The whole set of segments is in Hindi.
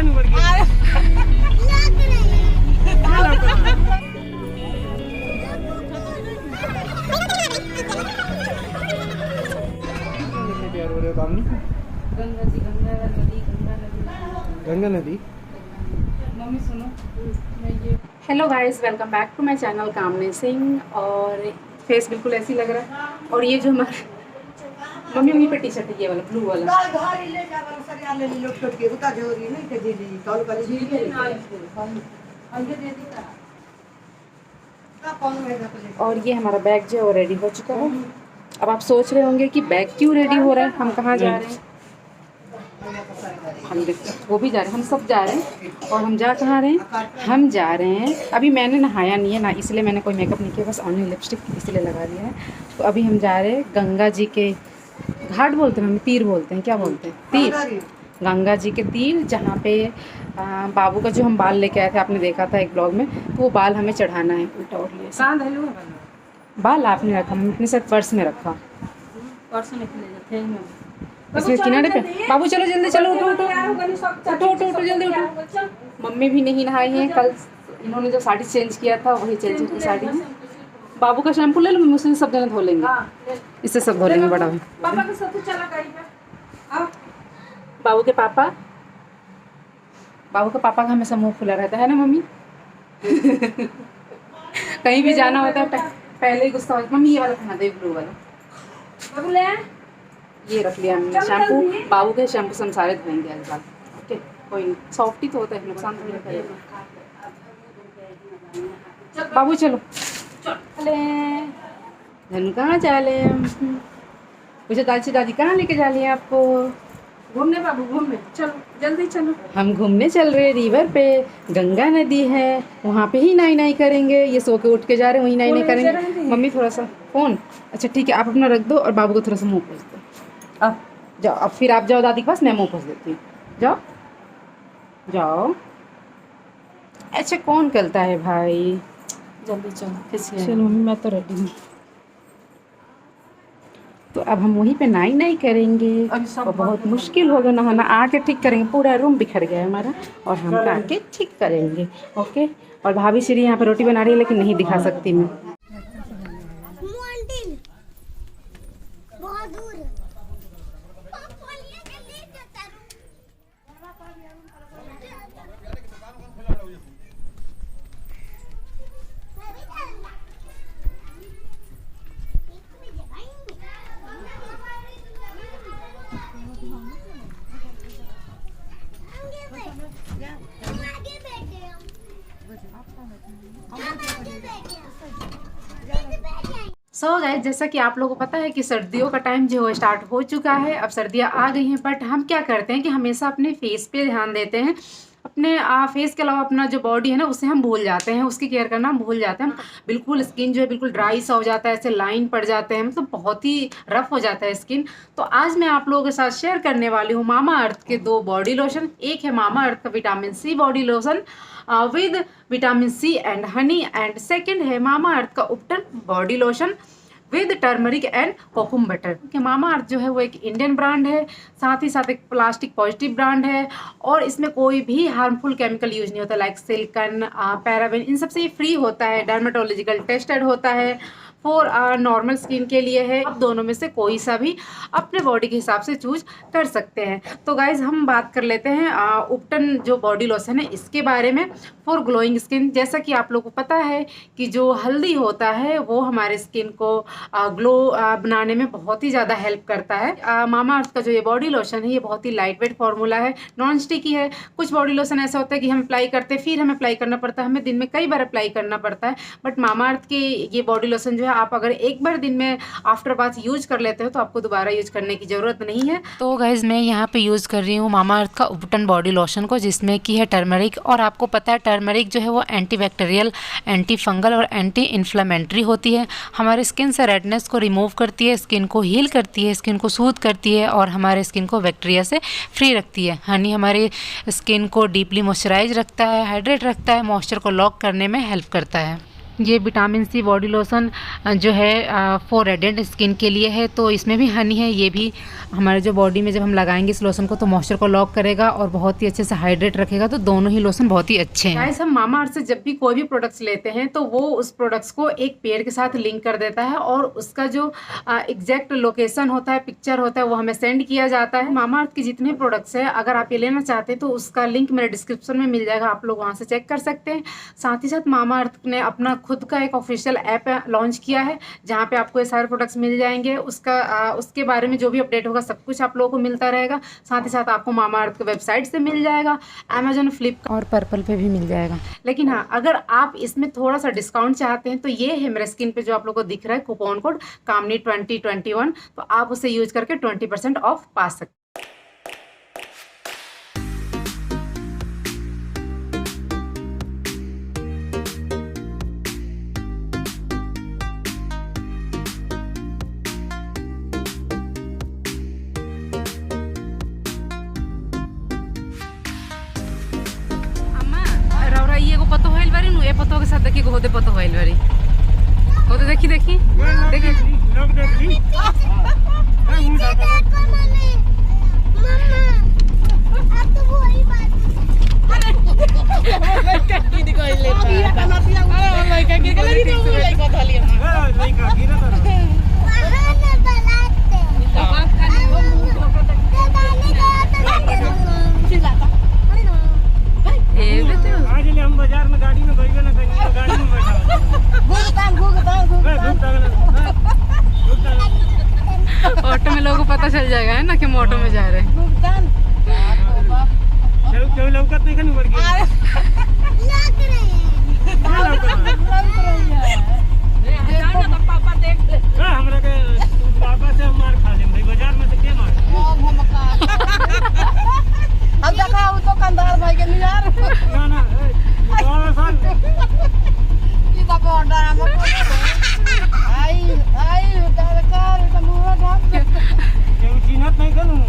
लगन उमड़ गया गंगा नदी। मम्मी सुनो, hello guys, welcome back to my channel Kamni Singh. और फेस बिल्कुल ऐसी लग रहा है। और ये जो हमारे मम्मी वहीं पे टी शर्ट है, ये वाला ब्लू वाला। और ये हमारा बैग जो है वो रेडी हो चुका है। अब आप सोच रहे होंगे कि बैग क्यों रेडी हो रहा है, हम कहाँ जा रहे हैं। हम वो भी जा रहे हैं, हम सब जा रहे हैं। और हम जा कहाँ रहे हैं, हम जा रहे हैं, अभी मैंने नहाया नहीं है ना, इसलिए मैंने कोई मेकअप नहीं किया, बस ऑनली लिपस्टिक इसलिए लगा लिया है। तो अभी हम जा रहे हैं गंगा जी के घाट, बोलते हैं हम, तीर बोलते हैं, क्या बोलते हैं, तीर, गंगा जी के तीर, जहाँ पे बाबू का जो हम बाल लेके आए थे, आपने देखा था एक ब्लॉग में, तो वो बाल हमें चढ़ाना है। उल्टा और लिए बाल आपने रखा, हमने अपने साथ पर्स में रखा, इसमें किनारे पे। बाबू चलो जल्दी, चलो उठो उठो उठो उठो उठो जल्दी उठो। मम्मी भी नहीं नहाई है, कल इन्होंने जो साड़ी चेंज किया था वही चेंज की साड़ी है। बाबू का शैम्पू ले लो, मम्मी उससे सब जने धो लेंगे, इससे सब धो लेंगे बड़ा भाई। बाबू के पापा का हमेशा मुँह खुला रहता है ना मम्मी। कहीं भी जाना होता है पहले ही गुस्सा होता है। मम्मी ये वाला खाना दे, ब्लू वाला ये रख लिया हमने शैम्पू। बाबू के शैम्पू से हम सारे धोएंगे आज बाल। ओके, कोई नहीं, सॉफ्ट ही तो होता है, नुकसान तो नहीं करेगा। बाबू चलो चले, धनु कहाँ चले, मुझे दादी दादी कहाँ लेके जा रही है आपको? घूमने बाबू, घूमने चलो, जल्दी चलो। हम घूमने चल रहे हैं रिवर पे, गंगा नदी है, वहाँ पे ही नाई नाई करेंगे। ये सो के उठ के जा रहे हैं, वहीं नाई नाई करेंगे। मम्मी थोड़ा सा फ़ोन, अच्छा ठीक है, आप अपना रख दो और बाबू को थोड़ा सा मुँह पोंछ दो। अब जाओ, अब फिर आप जाओ दादी के पास, मैं मुँह पोंछ देती हूँ। जाओ जाओ। अच्छा कौन करता है भाई, जल्दी चलो। चलो मम्मी, मैं तो रेडी हूँ। तो अब हम वहीं पे नाई नाई करेंगे और बहुत मुश्किल होगा नहाना। आके ठीक करेंगे, पूरा रूम बिखर गया है हमारा, और हम आके ठीक करेंगे। ओके। और भाभी श्री यहाँ पे रोटी बना रही है, लेकिन नहीं दिखा सकती मैं। सो गाइस, जैसा कि आप लोगों को पता है कि सर्दियों का टाइम जो है स्टार्ट हो चुका है, अब सर्दियां आ गई हैं। बट हम क्या करते हैं कि हमेशा अपने फेस पे ध्यान देते हैं, अपने फेस के अलावा अपना जो बॉडी है ना, उसे हम भूल जाते हैं, उसकी केयर करना भूल जाते हैं। हम बिल्कुल स्किन जो है बिल्कुल ड्राई सा हो जाता है, ऐसे लाइन पड़ जाते हैं, मतलब बहुत ही रफ हो जाता है स्किन। तो आज मैं आप लोगों के साथ शेयर करने वाली हूँ मामा अर्थ के 2 बॉडी लोशन। एक है मामा अर्थ का vitamin C body lotion with vitamin C and honey, and second है मामा अर्थ का ubtan body lotion with turmeric and kokum butter. कि मामा अर्थ जो है वो एक इंडियन ब्रांड है, साथ ही साथ एक प्लास्टिक पॉजिटिव ब्रांड है, और इसमें कोई भी हार्मफुल केमिकल यूज नहीं होता, लाइक सिलिकन, पैराबेन, इन सबसे ये फ्री होता है, डर्मेटोलॉजिकल टेस्टेड होता है, फॉर नॉर्मल स्किन के लिए है। आप दोनों में से कोई सा भी अपने बॉडी के हिसाब से चूज कर सकते हैं। तो गाइज हम बात कर लेते हैं उपटन जो बॉडी लोशन है इसके बारे में, फॉर ग्लोइंग स्किन। जैसा कि आप लोगों को पता है कि जो हल्दी होता है वो हमारे स्किन को ग्लो बनाने में बहुत ही ज़्यादा हेल्प करता है। मामा अर्थ का जो ये बॉडी लोशन है ये बहुत ही लाइट वेट फॉर्मूला है, नॉन स्टिकी है। कुछ बॉडी लोशन ऐसा होता है कि हम अप्लाई करते हैं फिर हमें अप्लाई करना पड़ता है, हमें दिन में कई बार अप्लाई करना पड़ता है। बट मामा अर्थ के ये बॉडी लोशन जो है आप अगर एक बार दिन में आफ्टर बाथ यूज कर लेते हो तो आपको दोबारा यूज करने की जरूरत नहीं है। तो गाइज मैं यहाँ पे यूज़ कर रही हूँ मामा अर्थ का उपटन बॉडी लोशन को, जिसमें की है टर्मरिक। और आपको पता है टर्मरिक जो है वो एंटी बैक्टीरियल, एंटी फंगल और एंटी इन्फ्लेमेटरी होती है। हमारे स्किन से रेडनेस को रिमूव करती है, स्किन को हील करती है, स्किन को सूद करती है, और हमारे स्किन को बैक्टीरिया से फ्री रखती है। हनी हमारी स्किन को डीपली मॉइस्चराइज रखता है, हाइड्रेट रखता है, मॉइस्चर को लॉक करने में हेल्प करता है। ये विटामिन सी बॉडी लोशन जो है फॉर रेडिएंट स्किन के लिए है। तो इसमें भी हनी है। ये भी हमारे जो बॉडी में जब हम लगाएंगे इस लोशन को तो मॉइस्चर को लॉक करेगा और बहुत ही अच्छे से हाइड्रेट रखेगा। तो दोनों ही लोशन बहुत ही अच्छे हैं। गाइस, हम मामा अर्थ से जब भी कोई भी प्रोडक्ट्स लेते हैं तो वो उस प्रोडक्ट्स को एक पेड़ के साथ लिंक कर देता है और उसका जो एग्जैक्ट लोकेशन होता है, पिक्चर होता है, वो हमें सेंड किया जाता है। मामा अर्थ के जितने प्रोडक्ट्स हैं अगर आप ये लेना चाहते हैं तो उसका लिंक मेरे डिस्क्रिप्शन में मिल जाएगा, आप लोग वहाँ से चेक कर सकते हैं। साथ ही साथ मामा अर्थ ने अपना खुद का एक ऑफिशियल ऐप लॉन्च किया है जहाँ पे आपको ये सारे प्रोडक्ट्स मिल जाएंगे। उसके बारे में जो भी अपडेट होगा सब कुछ आप लोगों को मिलता रहेगा। साथ ही साथ आपको मामा अर्थ की वेबसाइट से मिल जाएगा, अमेजोन, फ्लिपकार्ट और पर्पल पे भी मिल जाएगा। लेकिन हाँ, अगर आप इसमें थोड़ा सा डिस्काउंट चाहते हैं तो ये है मेरे स्क्रीन पे जो आप लोगों को दिख रहा है कूपन कोड कामनी 2021, तो आप उसे यूज करके 20% ऑफ पा सकते हैं। ये को पतो होइल बारी नु ए पतो के साथ देखी को होते पतो होइल बारी होते देखी देखी देखी लोग देखी मम्मा अब तो वही बात लड़का की दिखाई ले अरे लड़का की लगी तो लड़का थाली हां लड़का की ना बहाना बनाते हम बाजार में गाड़ी में बैठे ना गाड़ी में बैठा ऑटो में लोगों को पता चल जाएगा है ना कि हम ऑटो में जा रहे हैं। क्यों लौकत नहीं खन उड़ गया लग रहे हैं ना पापा देख ले हमरा के पापा से मार खा ले भाई बाजार में से के मार हम देखा वो तो कंधार भाई के निजार ना ना ये तो बोंडा हमको आई दरकार तो मुंह ढक क्यों चिन्हत नहीं करूं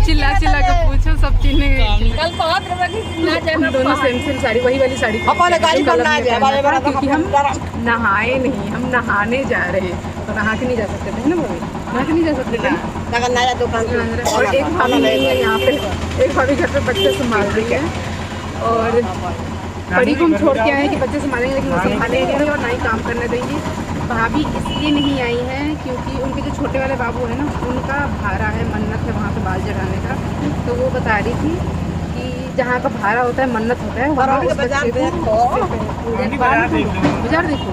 चिल्ला के पूछो सब चिन्हेंगे। कल 5 रुपए की ना जाए दोनों सेम साड़ी वही वाली साड़ी अपन गाड़ी पर ना जाए बारे क्योंकि हम नहाए नहीं, हम नहाने जा रहे हैं तो नहा के नहीं जा सकते थे ना भाभी, नहा के नहीं जा सकते थे नया दुकान। और एक भाभी नहीं है यहाँ पे, एक भाभी घर पे बच्चे संभाल रही है और बड़ी को हम छोड़ के आए कि बच्चे संभालेंगे लेकिन वो संभालेंगे नहीं और ना ही काम करने देंगे। भाभी इसलिए नहीं आई हैं क्योंकि उनके जो छोटे वाले बाबू है ना उनका भाड़ा है, मन्नत है वहाँ पे बाल चढ़ाने का। तो वो बता रही थी कि जहाँ का भाड़ा होता है, मन्नत होता है, वहाँ बाजार देखो।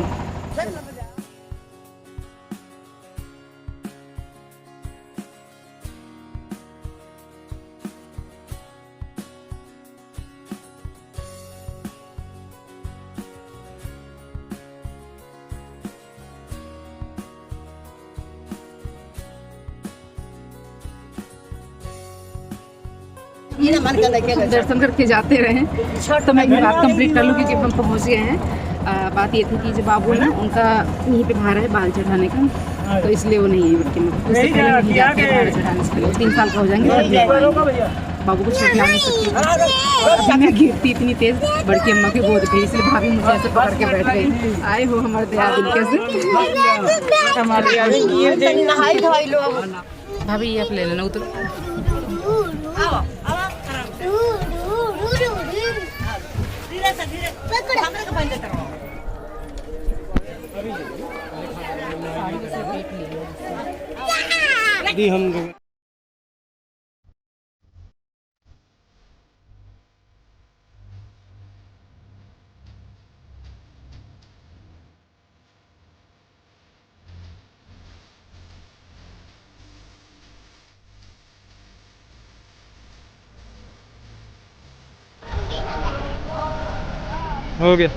दर्शन करके जाते रहे तो मैं बात कंप्लीट कर लूँ क्योंकि हम पहुँच गए हैं। बात ये थी कि जो बाबू है ना उनका यहीं पे भाड़ा है बाल चढ़ाने का, तो इसलिए वो नहीं है बल्कि उससे पहले नहीं जाते हैं बाल चढ़ाने से पहले। 3 साल का हो जाएंगे बाबू को छुट्टी आ नहीं सकती। अभी मैं गिरती इतनी तेज बड़की अम्मा की गोद पे, इसलिए भाभी मुझे ऐसे पकड़ के बैठ गई। आए हो हमारे दया दिल कैसे भाभी ये आप ले लेना उतर हम हो गया।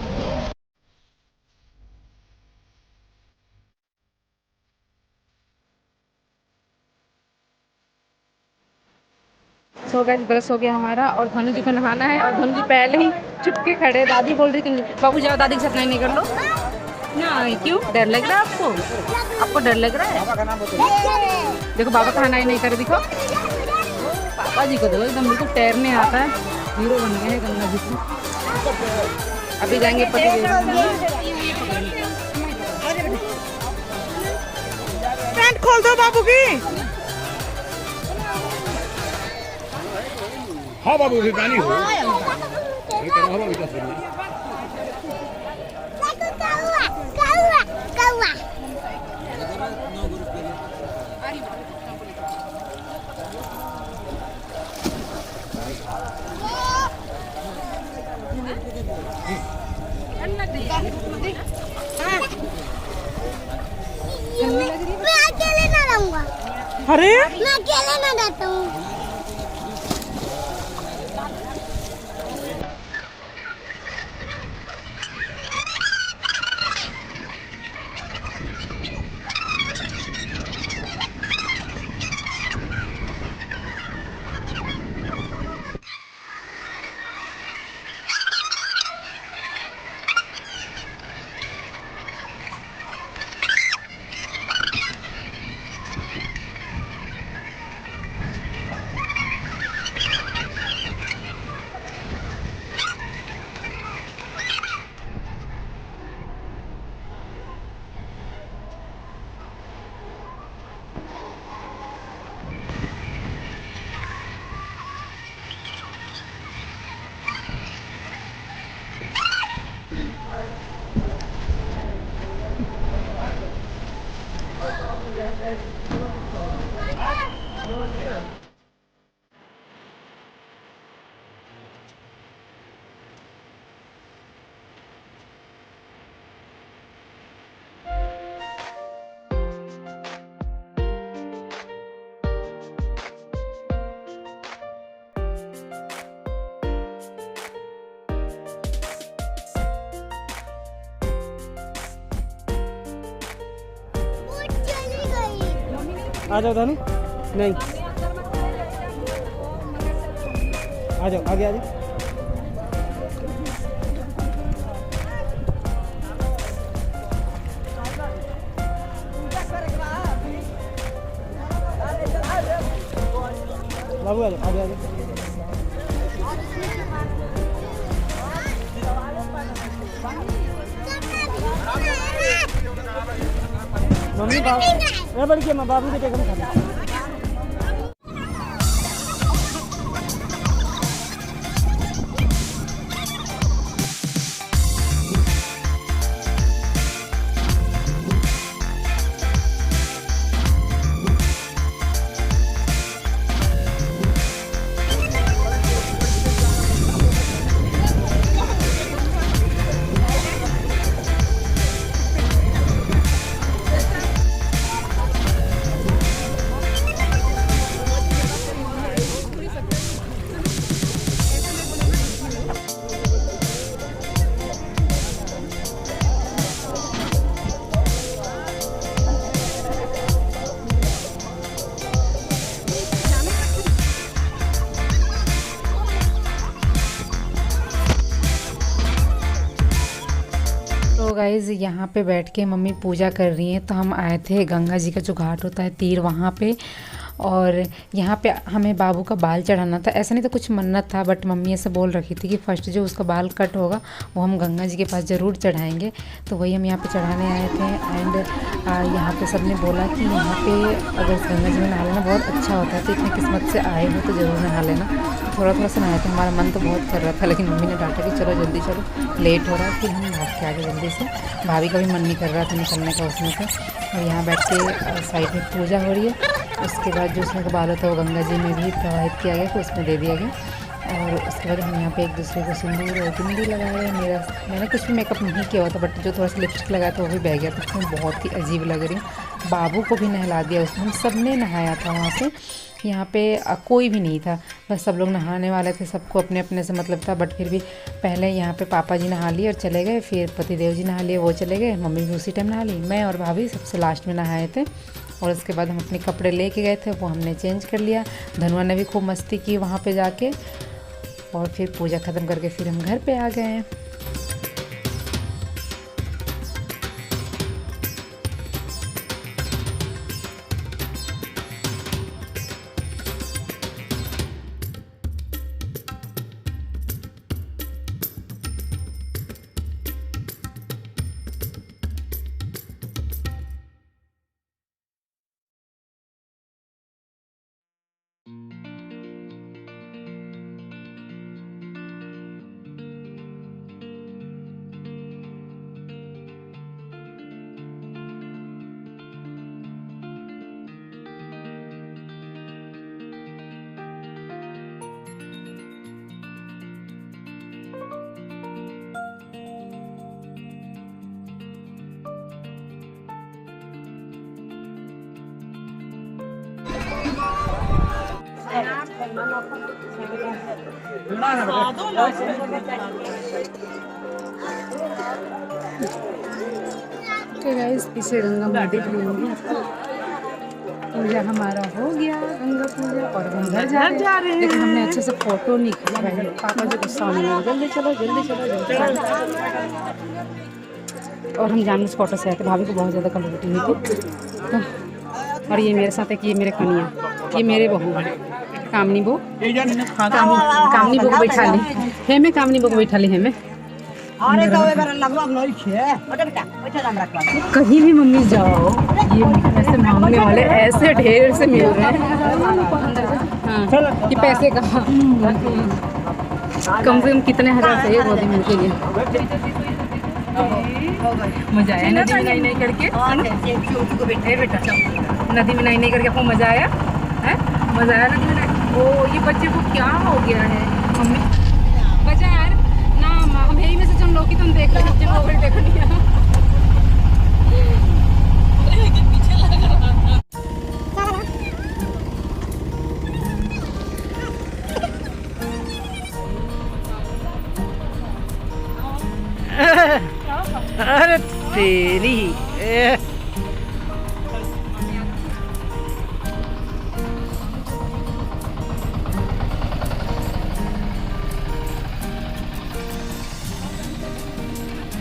सो गाइस ब्रश हो गया हमारा और धनु जी को नहाना है और धनु जी पहले ही चुपके खड़े। दादी बोल रही कि बाबू जाओ दादी के साथ नहीं कर लो ना। क्यों डर लग रहा है आपको? आपको डर लग रहा है? देखो बाबा का नहाई नहीं कर दिखो। पापा जी को देखो एकदम बिल्कुल तैरने आता है, हीरो बन गए हैं गंगा जी से। अभी जाएंगे पति पैंट खोल दो बाबू की। हाँ बाबू भी पानी हो मैं अकेले ना रहूंगा। अरे मैं अकेले ना रहता हूँ। आ जाओ धनु। नहीं आ जाओ, आगे आ जाओ। बाबू आ जाओ, आगे आ जाओ। मम्मी बाबू बड़ी क्या बाबू के टेकन खाना। तो गाइज़ यहाँ पे बैठ के मम्मी पूजा कर रही हैं। तो हम आए थे गंगा जी का जो घाट होता है तीर, वहाँ पे। और यहाँ पे हमें बाबू का बाल चढ़ाना था। ऐसा नहीं तो कुछ मन्नत था, बट मम्मी ऐसे बोल रखी थी कि फ़र्स्ट जो उसका बाल कट होगा वो हम गंगा जी के पास ज़रूर चढ़ाएंगे। तो वही हम यहाँ पे चढ़ाने आए थे। एंड यहाँ पे सबने बोला कि यहाँ पे अगर गंगा जी में नहा लेना बहुत अच्छा होता है, तो इतनी किस्मत से आए हो तो ज़रूर नहा लेना। तो थोड़ा थोड़ा सा नहाए थे, हमारा मन तो बहुत कर रहा था, लेकिन मम्मी ने डांटा कि चलो जल्दी चलो, लेट हो रहा है। फिर हम भाग के आगे जल्दी से। भाभी का भी मन नहीं कर रहा था निकलने का उसमें से। और यहाँ बैठ के साइड में पूजा हो रही है। उसके बाद जो उसमें का बाल होता है वो गंगा जी में भी प्रवाहित किया गया, तो उसमें दे दिया गया। और उसके बाद हम यहाँ पे एक दूसरे को सिंदूर और बिंदी लगा रहे हैं। मैंने कुछ भी मेकअप नहीं किया हुआ था, बट जो थोड़ा सा लिपस्टिक लगाया था वो भी बह गया था, उसमें बहुत ही अजीब लग रही हूँ। बाबू को भी नहला दिया उसमें, हम सब ने नहाया था वहाँ पे। यहाँ पे कोई भी नहीं था, बस सब लोग नहाने वाले थे, सबको अपने अपने से मतलब था। बट फिर भी पहले यहाँ पे पापा जी नहा लिए और चले गए, फिर पतिदेव जी नहा लिए, वो चले गए, मम्मी भी उसी टाइम नहा ली, मैं और भाभी सबसे लास्ट में नहाए थे। और उसके बाद हम अपने कपड़े लेके गए थे, वो हमने चेंज कर लिया। धनुआ ने भी खूब मस्ती की वहाँ पे जाके। और फिर पूजा ख़त्म करके फिर हम घर पे आ गए हैं। तो गाइस पीछे गंगा माँ दिख रही होंगी। पूजा हमारा हो गया, गंगा पूजा, और हम घर जा रहे हैं। लेकिन हमने अच्छे से फोटो नहीं खींचा है। पापा जी गुस्सा होने लगे, जल्दी चलो जल्दी चलो जल्दी चलो। और हम जानबूझ फोटो से आए थे, भाभी को बहुत ज़्यादा कलवटी हुई थी। तो और ये मेरे साथ है कि ये मेरे कनिया, ये मेरे बहू है कामनी बहू। कामनी बहू को बैठा ली है मैं, कामनी बहू को बैठा ली है मैं। कहीं भी मम्मी जाओ ये ऐसे मांगने वाले ऐसे ढेर से मिल रहे हैं। हाँ कि पैसे कहाँ, कम से कम कितने हजार चाहिए गोदी मिल के लिए। मजा आया नदी में नहीं करके, बेटा नदी में नहीं करके आपको मजा आया है? मजा आया नदी में? ओ ये बच्चे को क्या हो गया है मम्मी? बचा यार ना हम यही में से जन लोग की तुम देख रहे बच्चे मोबाइल देखनी है। अरे तेरी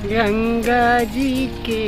गंगा जी के